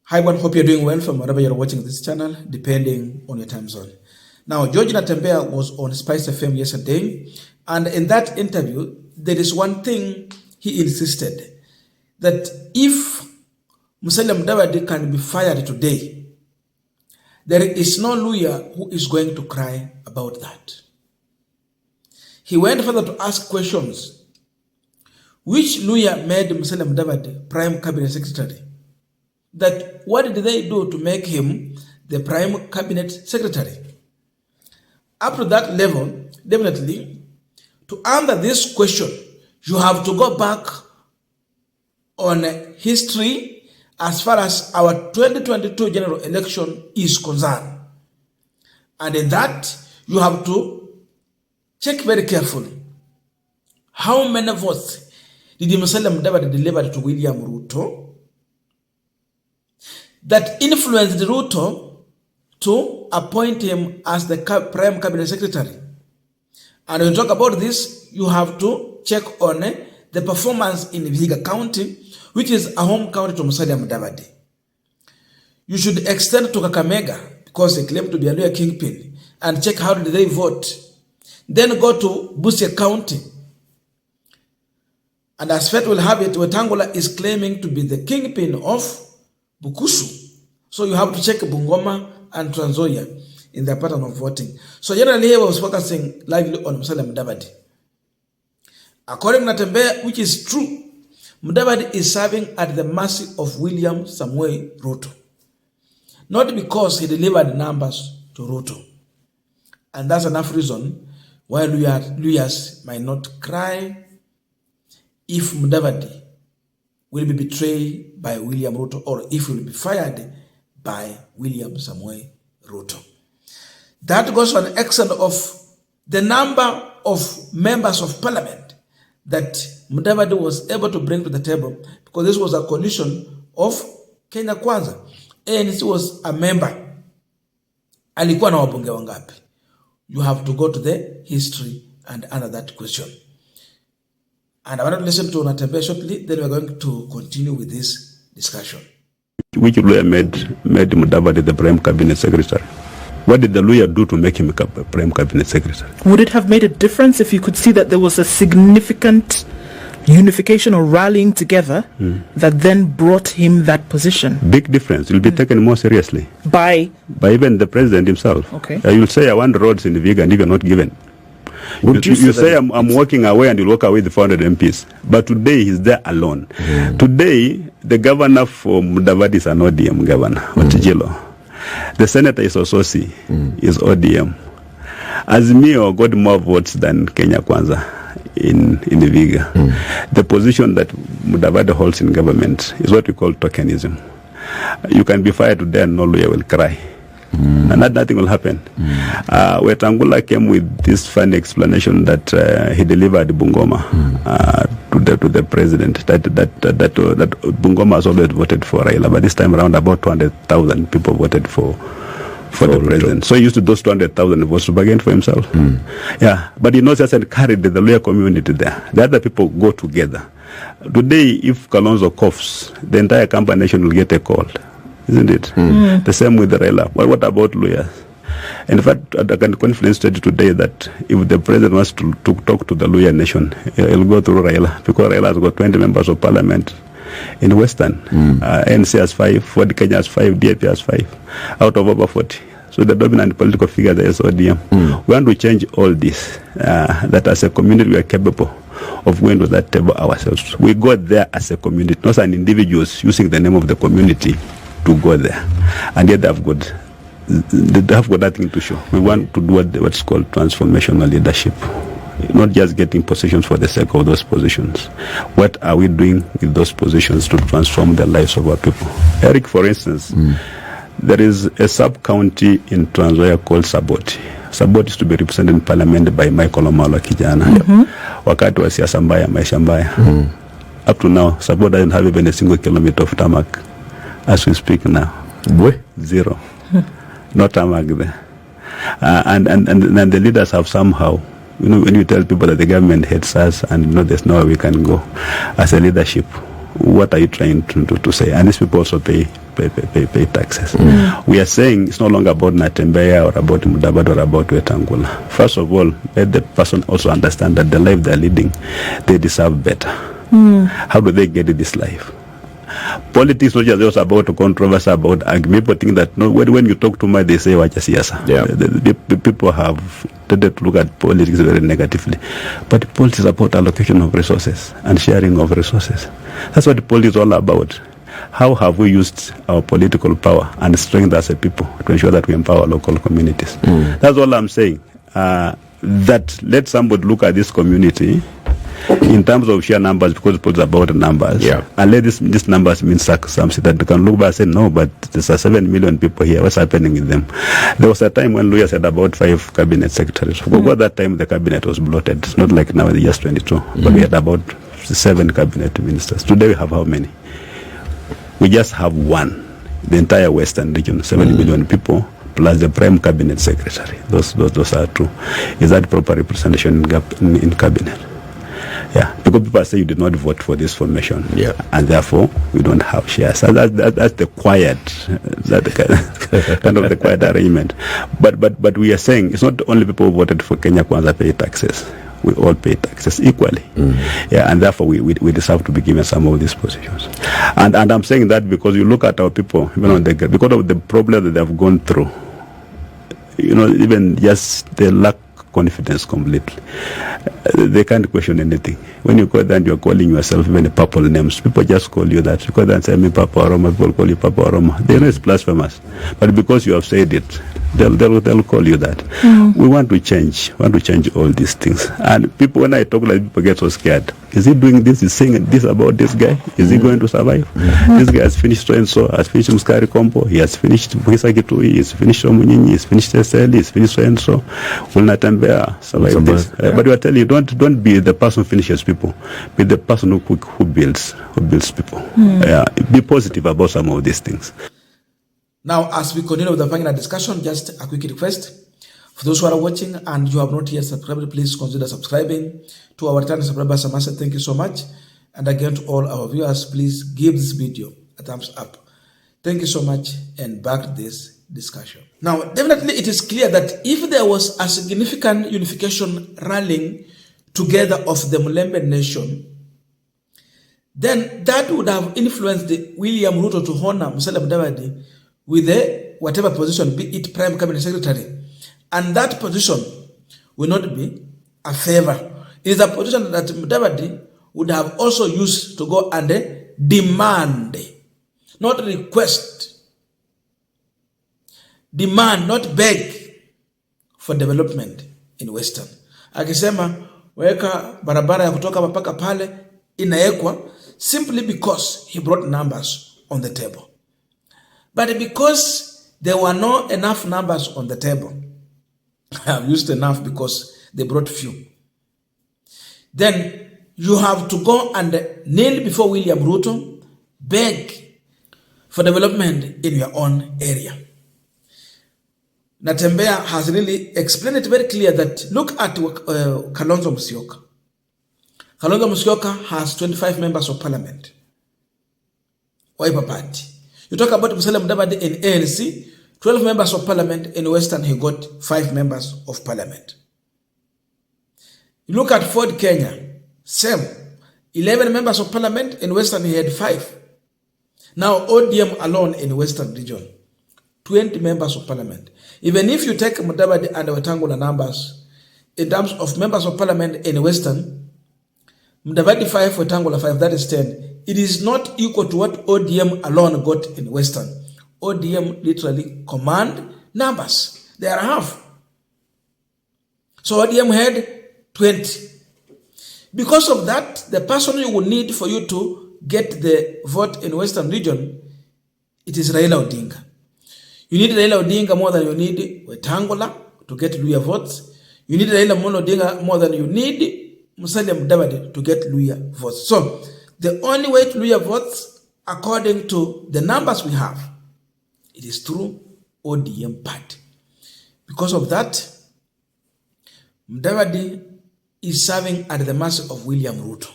Hi everyone, hope you're doing well from wherever you're watching this channel, depending on your time zone. Now, George Natembeya was on Spice FM yesterday, and in that interview, there is one thing he insisted, that if Musalia Mudavadi can be fired today, there is no lawyer who is going to cry about that. He went further to ask questions. Which lawyer made Musalia Mudavadi Prime Cabinet Secretary? That what did they do to make him the Prime Cabinet Secretary? Up to that level, definitely, to answer this question, you have to go back on history as far as our 2022 general election is concerned. And in that, you have to check very carefully how many votes did Musalia Mudavadi deliver to William Ruto that influenced Ruto to appoint him as the Prime Cabinet Secretary. And when you talk about this, you have to check on the performance in Vihiga County, which is a home county to Musalia Mudavadi. You should extend to Kakamega, because they claim to be a lawyer kingpin, and check how did they vote. Then go to Busia County. And as fate will have it, Wetangula is claiming to be the kingpin of Bukusu. So you have to check Bungoma and Trans Nzoia in their pattern of voting. So generally he was focusing largely on Musalia Mudavadi. According to Natembeya, which is true, Mudavadi is serving at the mercy of William Samuel Ruto. Not because he delivered numbers to Ruto. And that's enough reason why lawyers might not cry if Mudavadi will be betrayed by William Ruto, or if he will be fired by William Samuel Ruto. That goes to an extent of the number of members of parliament that Mudavadi was able to bring to the table, because this was a coalition of Kenya Kwanza. ANC was a member. Alikuwa na wabunge wangapi? You have to go to the history and answer that question. And I want to listen to Natembeya shortly, then we're going to continue with this discussion. Which lawyer made Mudavadi the Prime Cabinet Secretary? What did the lawyer do to make him a Prime Cabinet Secretary? Would it have made a difference if you could see that there was a significant unification or rallying together that then brought him that position? Big difference. It will be taken more seriously. By even the president himself. Okay. You'll say I want roads in the Vihiga and you're not given. You say I'm walking away and you'll walk away with 400 MPs. But today he's there alone. Today, the governor for Mudavadi is an ODM governor, Otijilo. The senator is Ososi, is ODM. Azimio got more votes than Kenya Kwanza in the Vihiga. The position that Mudavadi holds in government is what we call tokenism. You can be fired today and no lawyer will cry. And nothing will happen. Wetangula came with this funny explanation that he delivered Bungoma to the president, that Bungoma has always voted for Raila, but this time around about 200,000 people voted for the president. So he used those 200,000 votes to bargain for himself. Yeah, but he knows just carried the lawyer community there. The other people go together. Today, if Kalonzo coughs, the entire Kamba nation will get a call. Isn't it? The same with the Raila. Well, what about lawyers? In fact, I can confidence today that if the president wants to talk to the lawyer nation, he'll go through Raila, because Raila has got 20 members of parliament in Western. NC has 5, Ford Kenya has 5, DAP has 5, out of over 40. So the dominant political figure there is ODM. We want to change all this, that as a community we are capable of going to that table ourselves. We go there as a community, not as individuals using the name of the community to go there, and yet they have got nothing to show. We want to do what's called transformational leadership, not just getting positions for the sake of those positions. What are we doing with those positions to transform the lives of our people? Eric, for instance, there is a sub-county in Trans Nzoia called Saboti. Saboti is to be represented in parliament by Michael Omalo kijana. Wakati wa siasa mbaya, maisha mbaya. Up to now, Saboti doesn't have even a single kilometer of tarmac. As we speak now, zero, no tarmac there, and the leaders have somehow, when you tell people that the government hates us and there's nowhere we can go as a leadership, what are you trying to say? And these people also pay pay taxes. We are saying it's no longer about Natembeya or about Mudavadi or about Wetangula. First of all, let the person also understand that the life they're leading, they deserve better. How do they get this life? Politics not just about controversy, about argument. People think that no, when you talk to me, they say wacha siasa. Yeah. The people have tended to look at politics very negatively, but politics is about allocation of resources and sharing of resources. That's what politics is all about. How have we used our political power and strength as a people to ensure that we empower local communities? That's all I'm saying. That let somebody look at this community in terms of sheer numbers, because it's about numbers. And let these numbers mean something that they can look back and say, no, but there's 7 million people here. What's happening with them? There was a time when lawyers had about 5 cabinet secretaries. At that time, the cabinet was bloated. It's not like now in the year 22, but we had about 7 cabinet ministers. Today we have how many? We just have 1. The entire Western region, 7 million people, plus the prime cabinet secretary. Those are 2. Is that proper representation in cabinet? Yeah, because people say you did not vote for this formation, and therefore we don't have shares. So that's the quiet, kind of the quiet arrangement. But we are saying it's not only people who voted for Kenya Kwanza pay taxes. We all pay taxes equally. Yeah, and therefore we deserve to be given some of these positions. And I'm saying that because you look at our people, even on because of the problem that they have gone through. Even just they lack confidence completely. They can't question anything. When you go there and you're calling yourself even a purple names, people just call you that. You go there and say, me Papa Oroma, people call you Papa Oroma. They know it's blasphemous. But because you have said it, they'll call you that. We want to change. We want to change all these things. And people, when I talk like people get so scared. Is he doing this? Is saying this about this guy? Is he going to survive? This guy has finished so-and-so, has finished Muskari Kompo, he has finished Buhisa Kitui, he's finished Omunyinyi, he's finished SL, he's finished so-and-so. Will Natembeya survive this? But we are telling you, don't be the person who finishes people. Be the person who builds people. Be positive about some of these things. Now, as we continue with the final discussion, just a quick request. For those who are watching and you have not yet subscribed, please consider subscribing. To our returning subscribers, Salasya, thank you so much. And again, to all our viewers, please give this video a thumbs up. Thank you so much, and back to this discussion. Now, definitely it is clear that if there was a significant unification rallying together of the Mulembe nation, then that would have influenced William Ruto to honor Musalia Mudavadi with whatever position, be it Prime Cabinet Secretary. And that position will not be a favor. It is a position that Mudavadi would have also used to go and demand, not request, demand, not beg for development in Western. Akisema, weka barabara ya kutoka mpaka pale inaekwa simply because he brought numbers on the table. But because there were not enough numbers on the table, I've used enough because they brought few, then you have to go and kneel before William Ruto, beg for development in your own area. Natembeya has really explained it very clear that look at Kalonzo Musyoka. Kalonzo Musyoka has 25 members of parliament. Wiper Party. You talk about Musalia Mudavadi in ANC, 12 members of parliament. In Western, he got 5 members of parliament. You look at Ford Kenya, same. 11 members of parliament. In Western, he had 5. Now, ODM alone in Western region, 20 members of parliament. Even if you take Mudavadi and Wetangula numbers, in terms of members of parliament in Western, Mudavadi 5, Wetangula 5, that is 10. It is not equal to what ODM alone got in Western. ODM literally command numbers. They are half. So ODM had 20. Because of that, the person you would need for you to get the vote in Western region, it is Raila Odinga. You need Raila Odinga more than you need Wetangula to get Luhya votes. You need Raila Odinga more than you need Musalia Mudavadi to get Luhya votes. So, the only way to Luhya votes, according to the numbers we have, it is through ODM party. Because of that, Mudavadi is serving at the mercy of William Ruto.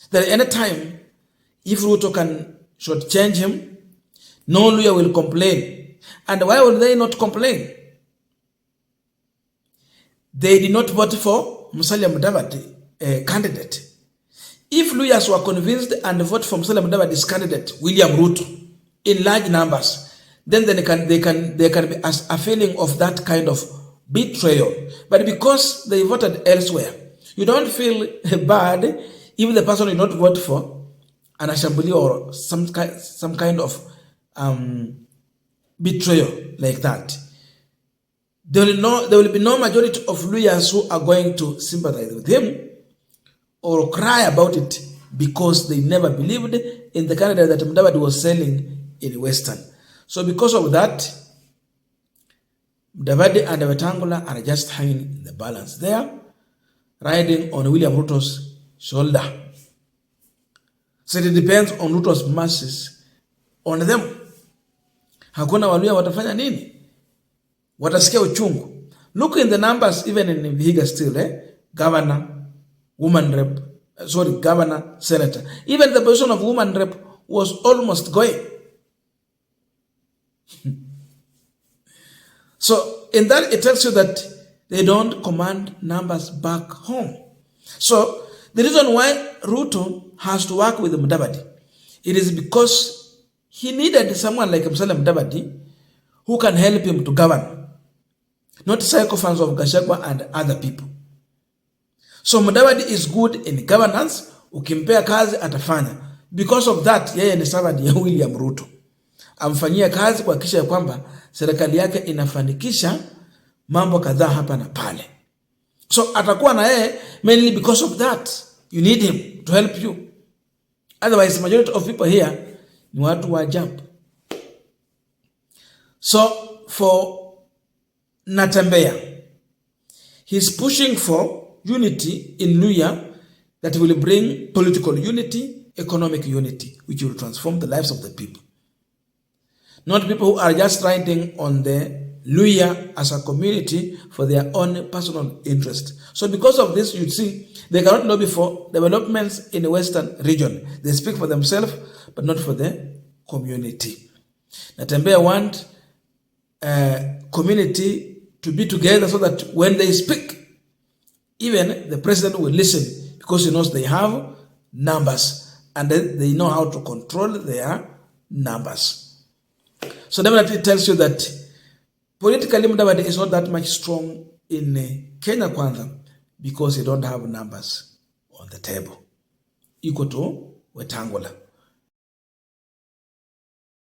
That at any time, if Ruto can shortchange him No Luhya will complain. And why will they not complain? They did not vote for Musalia Mudavadi candidate. If Luhyas were convinced and vote for Musalia Mudavadi's candidate, William Ruto, in large numbers, then there can be a feeling of that kind of betrayal. But because they voted elsewhere, you don't feel bad if the person you not vote for an assembly or some kind of betrayal like that. There will be no majority of Luhyas who are going to sympathize with him or cry about it because they never believed in the candidate that Mudavadi was selling in Western. So because of that, Mudavadi and Wetangula are just hanging in the balance there, riding on William Ruto's shoulder. So it depends on Ruto's masses on them. Hakuna Waluhya watafanya nini? Watasikia uchungu. Look in the numbers, even in Vihiga still, governor, governor, senator. Even the position of woman rep was almost going. So in that, it tells you that they don't command numbers back home. So the reason why Ruto has to work with Mudavadi, it is because he needed someone like Musalia Mudavadi who can help him to govern, not sycophants of Gachagua and other people. So Mudavadi is good in governance, ukimpea kazi atafanya. Because of that, yeye ni servant ya William Ruto. Amfanyia kazi kuhakikisha kwamba serikali yake inafanikisha mambo kadhaa hapa na pale. So atakuwa na yeye mainly because of that. You need him to help you. Otherwise, majority of people here ni watu wa ajabu. So for Natembeya, he's pushing for unity in Luhya that will bring political unity, economic unity, which will transform the lives of the people. Not people who are just riding on the Luhya as a community for their own personal interest. So because of this, you see, they cannot lobby for developments in the Western region. They speak for themselves, but not for the community. Natembeya want community to be together so that when they speak, even the president will listen because he knows they have numbers and they know how to control their numbers. So definitely it tells you that politically Mudavadi is not that much strong in Kenya Kwanza because he don't have numbers on the table equal to Wetangula.